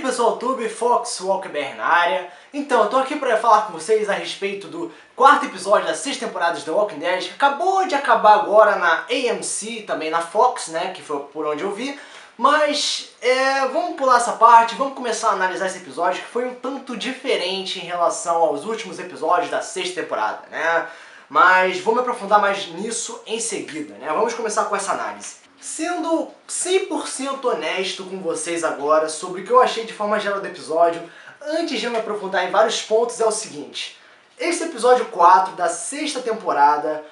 pessoal do YouTube, Fox Walker BR na área. Então, eu tô aqui para falar com vocês a respeito do quarto episódio da sexta temporada de The Walking Dead, que acabou de acabar agora na AMC, também na Fox, né, que foi por onde eu vi. Mas, vamos pular essa parte, vamos começar a analisar esse episódio, que foi um tanto diferente em relação aos últimos episódios da sexta temporada, né. Mas vou me aprofundar mais nisso em seguida, né. Vamos começar com essa análise. Sendo 100% honesto com vocês agora sobre o que eu achei de forma geral do episódio, antes de eu me aprofundar em vários pontos, é o seguinte. Esse episódio 4 da sexta temporada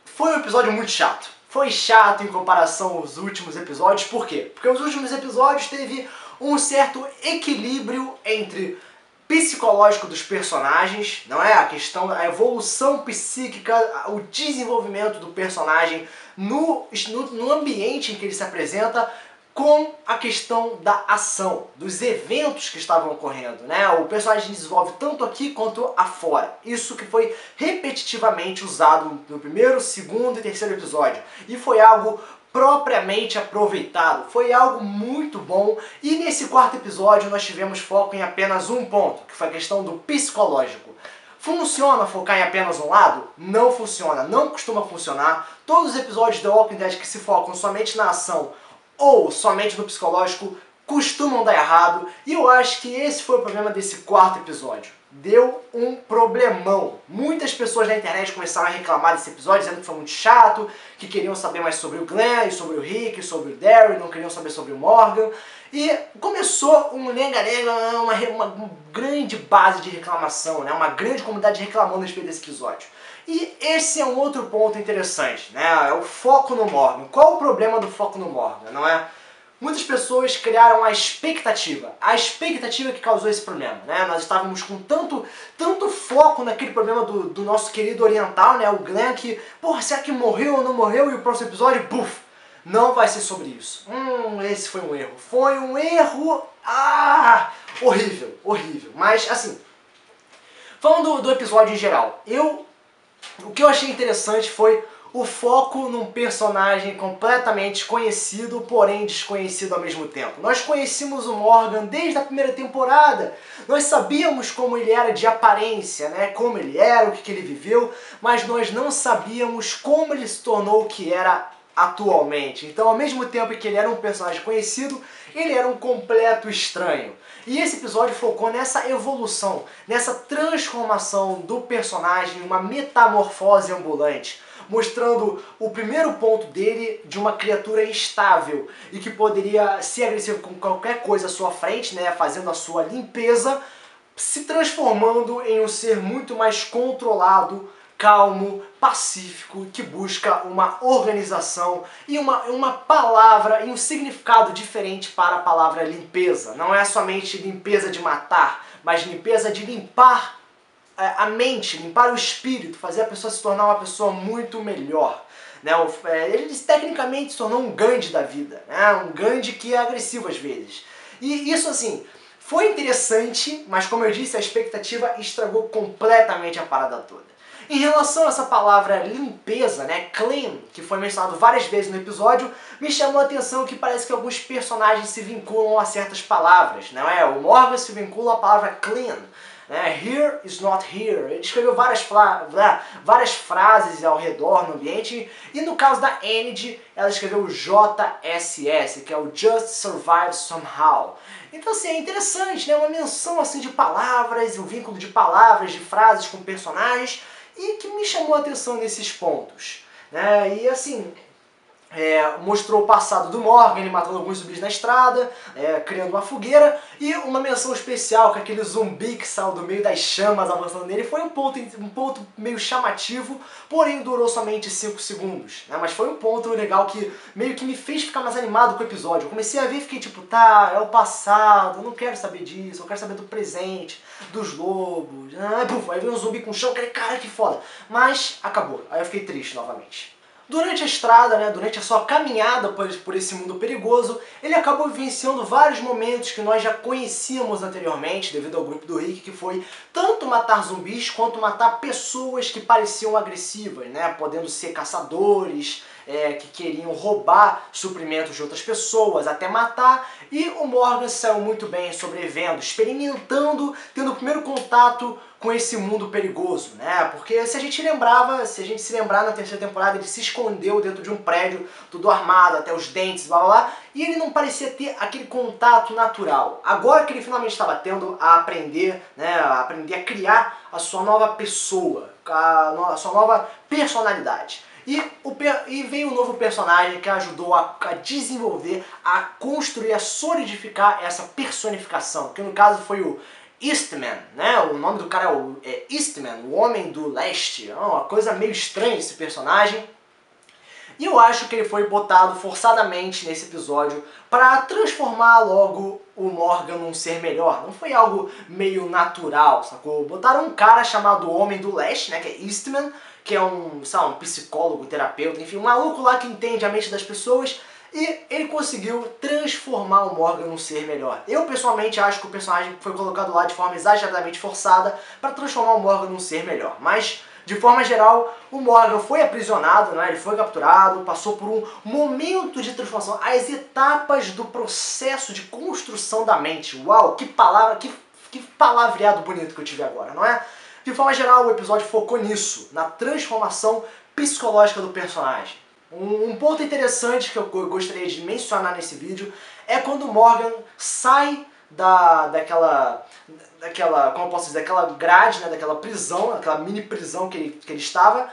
foi um episódio muito chato. Foi chato em comparação aos últimos episódios, por quê? Porque os últimos episódios teve um certo equilíbrio entre psicológico dos personagens, não é? A questão, a evolução psíquica, o desenvolvimento do personagem no ambiente em que ele se apresenta, com a questão da ação, dos eventos que estavam ocorrendo, né? O personagem desenvolve tanto aqui quanto afora. Isso que foi repetitivamente usado no primeiro, segundo e terceiro episódio. E foi algo propriamente aproveitado, foi algo muito bom. E nesse quarto episódio nós tivemos foco em apenas um ponto, que foi a questão do psicológico. Funciona focar em apenas um lado? Não funciona, não costuma funcionar. Todos os episódios de The Walking Dead que se focam somente na ação ou somente no psicológico costumam dar errado, e eu acho que esse foi o problema desse quarto episódio. Deu um problemão. Muitas pessoas na internet começaram a reclamar desse episódio, dizendo que foi muito chato, que queriam saber mais sobre o Glenn, sobre o Rick, sobre o Daryl, não queriam saber sobre o Morgan. E começou um nega-nega, uma grande base de reclamação, né? Uma grande comunidade reclamando a respeito desse episódio. E esse é um outro ponto interessante, né? É o foco no Morgan. Qual o problema do foco no Morgan, não é? Muitas pessoas criaram a expectativa que causou esse problema, né? Nós estávamos com tanto foco naquele problema do nosso querido oriental, né? O Glenn, que, porra, será que morreu ou não morreu? E o próximo episódio, puf, não vai ser sobre isso. Esse foi um erro. Foi um erro, horrível, horrível. Mas, assim, falando do episódio em geral, o que eu achei interessante foi o foco num personagem completamente conhecido, porém desconhecido ao mesmo tempo. Nós conhecíamos o Morgan desde a primeira temporada, nós sabíamos como ele era de aparência, né? Como ele era, o que ele viveu, mas nós não sabíamos como ele se tornou o que era atualmente. Então, ao mesmo tempo que ele era um personagem conhecido, ele era um completo estranho. E esse episódio focou nessa evolução, nessa transformação do personagem, uma metamorfose ambulante, mostrando o primeiro ponto dele de uma criatura instável e que poderia ser agressivo com qualquer coisa à sua frente, né, fazendo a sua limpeza, se transformando em um ser muito mais controlado, calmo, pacífico, que busca uma organização e uma palavra e um significado diferente para a palavra limpeza. Não é somente limpeza de matar, mas limpeza de limpar a mente, limpar o espírito, fazer a pessoa se tornar uma pessoa muito melhor. Né? Ele tecnicamente se tornou um Gandhi da vida, né? Um Gandhi que é agressivo às vezes. E isso, assim, foi interessante, mas como eu disse, a expectativa estragou completamente a parada toda. Em relação a essa palavra limpeza, né, clean, que foi mencionado várias vezes no episódio, me chamou a atenção que parece que alguns personagens se vinculam a certas palavras, não é? O Morgan se vincula à palavra clean, né? Here is not here. Ele escreveu várias frases ao redor no ambiente, e no caso da Enid, ela escreveu JSS, que é o Just Survive Somehow. Então, assim, é interessante, né? Uma menção assim de palavras, um vínculo de palavras, de frases com personagens, e que me chamou a atenção nesses pontos, né? E assim, mostrou o passado do Morgan, ele matando alguns zumbis na estrada, criando uma fogueira, e uma menção especial, que aquele zumbi que saiu do meio das chamas avançando nele, foi um ponto meio chamativo, porém durou somente 5 segundos, né? Mas foi um ponto legal que meio que me fez ficar mais animado com o episódio. Eu comecei a ver e fiquei tipo, tá, é o passado, eu não quero saber disso, eu quero saber do presente, dos lobos, aí veio um zumbi com chão, cara, que foda. Mas acabou, aí eu fiquei triste novamente. Durante a estrada, né, durante a sua caminhada por esse mundo perigoso, ele acabou vivenciando vários momentos que nós já conhecíamos anteriormente, devido ao grupo do Rick, que foi tanto matar zumbis quanto matar pessoas que pareciam agressivas, né, podendo ser caçadores, que queriam roubar suprimentos de outras pessoas, até matar, e o Morgan saiu muito bem sobrevivendo, experimentando, tendo o primeiro contato com esse mundo perigoso, né? Porque se a gente se lembrar na terceira temporada, ele se escondeu dentro de um prédio, tudo armado, até os dentes, blá blá blá, e ele não parecia ter aquele contato natural. Agora que ele finalmente estava tendo a aprender, né, a aprender a criar a sua nova pessoa, a sua nova personalidade. E veio um novo personagem que ajudou a desenvolver, a construir, a solidificar essa personificação, que no caso foi o Eastman, né? O nome do cara é Eastman, o Homem do Leste. É uma coisa meio estranha esse personagem. E eu acho que ele foi botado forçadamente nesse episódio para transformar logo o Morgan num ser melhor. Não foi algo meio natural, sacou? Botaram um cara chamado Homem do Leste, né? Que é Eastman, que é um psicólogo, terapeuta, enfim, um maluco lá que entende a mente das pessoas. E ele conseguiu transformar o Morgan num ser melhor. Eu pessoalmente acho que o personagem foi colocado lá de forma exageradamente forçada para transformar o Morgan num ser melhor. Mas, de forma geral, o Morgan foi aprisionado, né? Ele foi capturado, passou por um momento de transformação, as etapas do processo de construção da mente. Uau, que palavra, que palavreado bonito que eu tive agora, não é? De forma geral, o episódio focou nisso, na transformação psicológica do personagem. Um ponto interessante que eu gostaria de mencionar nesse vídeo é quando o Morgan sai daquela, como eu posso dizer, daquela grade, né, daquela prisão, daquela mini prisão que ele estava,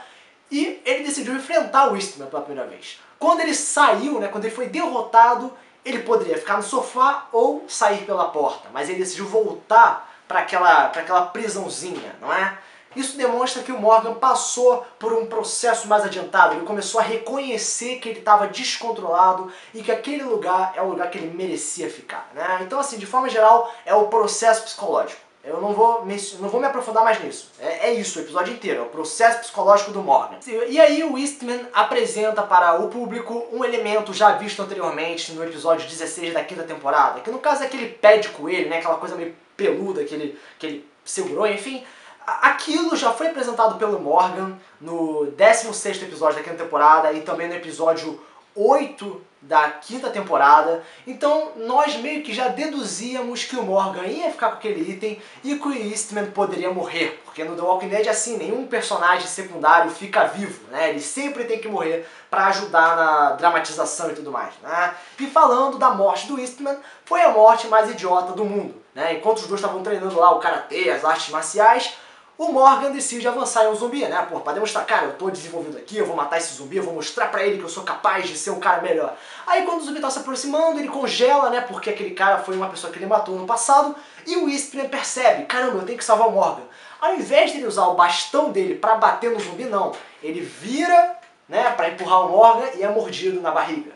e ele decidiu enfrentar o Eastman pela primeira vez. Quando ele saiu, né, quando ele foi derrotado, ele poderia ficar no sofá ou sair pela porta, mas ele decidiu voltar para aquela prisãozinha, não é? Isso demonstra que o Morgan passou por um processo mais adiantado, ele começou a reconhecer que ele estava descontrolado e que aquele lugar é o lugar que ele merecia ficar, né? Então, assim, de forma geral, é o processo psicológico. Eu não vou me aprofundar mais nisso. É isso, o episódio inteiro, é o processo psicológico do Morgan. E aí o Eastman apresenta para o público um elemento já visto anteriormente no episódio 16 da quinta temporada, que no caso é aquele pé de coelho, né? Aquela coisa meio peluda que ele segurou, enfim. Aquilo já foi apresentado pelo Morgan no 16º episódio da quinta temporada e também no episódio 8 da quinta temporada. Então nós meio que já deduzíamos que o Morgan ia ficar com aquele item e que o Eastman poderia morrer. Porque no The Walking Dead é assim, nenhum personagem secundário fica vivo, né? Ele sempre tem que morrer para ajudar na dramatização e tudo mais, né? E falando da morte do Eastman, foi a morte mais idiota do mundo, né? Enquanto os dois estavam treinando lá o karatê, as artes marciais, o Morgan decide avançar em um zumbi, né? Pô, pra demonstrar, cara, eu tô desenvolvido aqui, eu vou matar esse zumbi, eu vou mostrar pra ele que eu sou capaz de ser um cara melhor. Aí quando o zumbi tá se aproximando, ele congela, né? Porque aquele cara foi uma pessoa que ele matou no passado, e o Eastman percebe, caramba, eu tenho que salvar o Morgan. Ao invés de ele usar o bastão dele pra bater no zumbi, não. Ele vira, né, pra empurrar o Morgan e é mordido na barriga.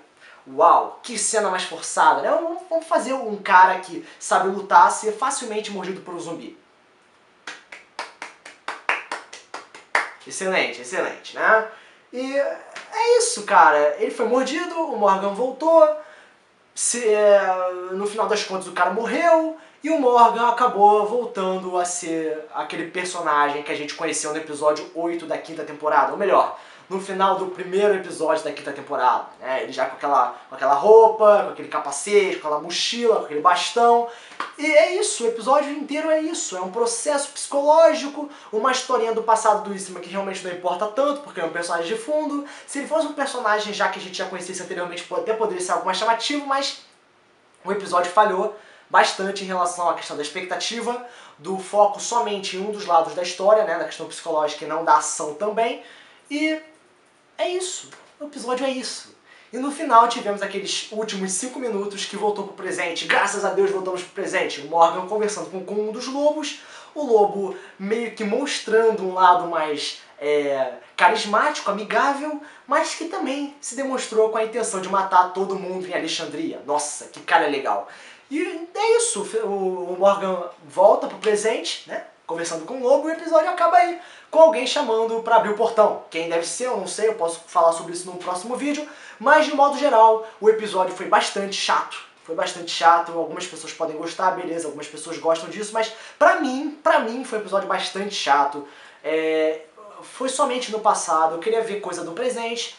Uau, que cena mais forçada, né? Vamos fazer um cara que sabe lutar ser facilmente mordido por um zumbi. Excelente, excelente, né? E é isso, cara. Ele foi mordido, o Morgan voltou, no final das contas o cara morreu, e o Morgan acabou voltando a ser aquele personagem que a gente conheceu no episódio 8 da quinta temporada. Ou melhor, no final do primeiro episódio da quinta temporada, né? Ele já com aquela roupa, com aquele capacete, com aquela mochila, com aquele bastão. E é isso, o episódio inteiro é isso, é um processo psicológico, uma historinha do passado do Eastman que realmente não importa tanto, porque é um personagem de fundo. Se ele fosse um personagem já que a gente já conhecesse anteriormente, até poderia ser algo mais chamativo, mas o episódio falhou bastante em relação à questão da expectativa, do foco somente em um dos lados da história, né, da questão psicológica e não da ação também. E é isso, o episódio é isso. E no final tivemos aqueles últimos 5 minutos que voltou pro presente. Graças a Deus voltamos pro presente. O Morgan conversando com um dos lobos. O lobo meio que mostrando um lado mais carismático, amigável, mas que também se demonstrou com a intenção de matar todo mundo em Alexandria. Nossa, que cara legal. E é isso, o Morgan volta pro presente, né? Conversando com o lobo, e o episódio acaba aí, com alguém chamando pra abrir o portão. Quem deve ser, eu não sei, eu posso falar sobre isso no próximo vídeo, mas de modo geral, o episódio foi bastante chato. Foi bastante chato, algumas pessoas podem gostar, beleza, algumas pessoas gostam disso, mas pra mim foi um episódio bastante chato. Foi somente no passado, eu queria ver coisa do presente,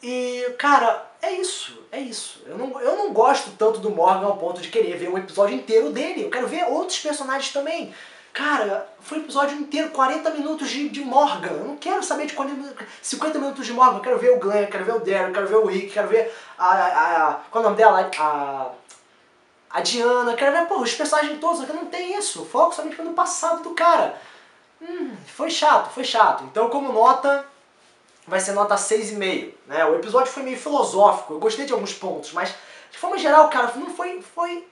E, cara, é isso, é isso. Eu não gosto tanto do Morgan ao ponto de querer ver um episódio inteiro dele. Eu quero ver outros personagens também. Cara, foi um episódio inteiro, 40 minutos de Morgan. Eu não quero saber de 50 minutos de Morgan. Eu quero ver o Glenn, quero ver o Daryl, quero ver o Rick, quero ver qual é o nome dela? A Diana. Quero ver, pô, os personagens todos. Só que não tem isso. Foco somente no passado do cara. Foi chato, foi chato. Então, como nota, vai ser nota 6,5, né? O episódio foi meio filosófico, eu gostei de alguns pontos, mas de forma geral, cara, não foi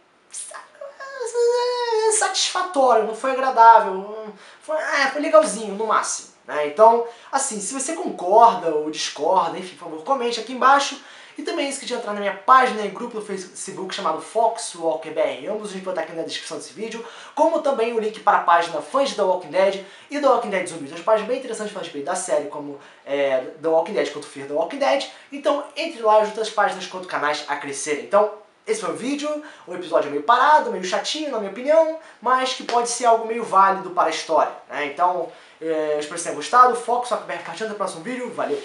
satisfatório, não foi agradável, foi legalzinho no máximo, né? Então, assim, se você concorda ou discorda, enfim, por favor, comente aqui embaixo. E também é isso que de entrar na minha página e grupo do Facebook chamado Fox Walker BR. Ambos os links vão estar aqui na descrição desse vídeo, como também o link para a página Fãs de The Walking Dead e The Walking Dead Zumbis. Uma página bem interessante para respeito da série, como The Walking Dead quanto Fear The Walking Dead. Então, entre lá e ajuda as páginas quanto canais a crescerem. Então, esse foi o vídeo, um episódio meio parado, meio chatinho, na minha opinião, mas que pode ser algo meio válido para a história, né? Então, espero que vocês tenham gostado. Fox Walker BR partindo do próximo vídeo. Valeu!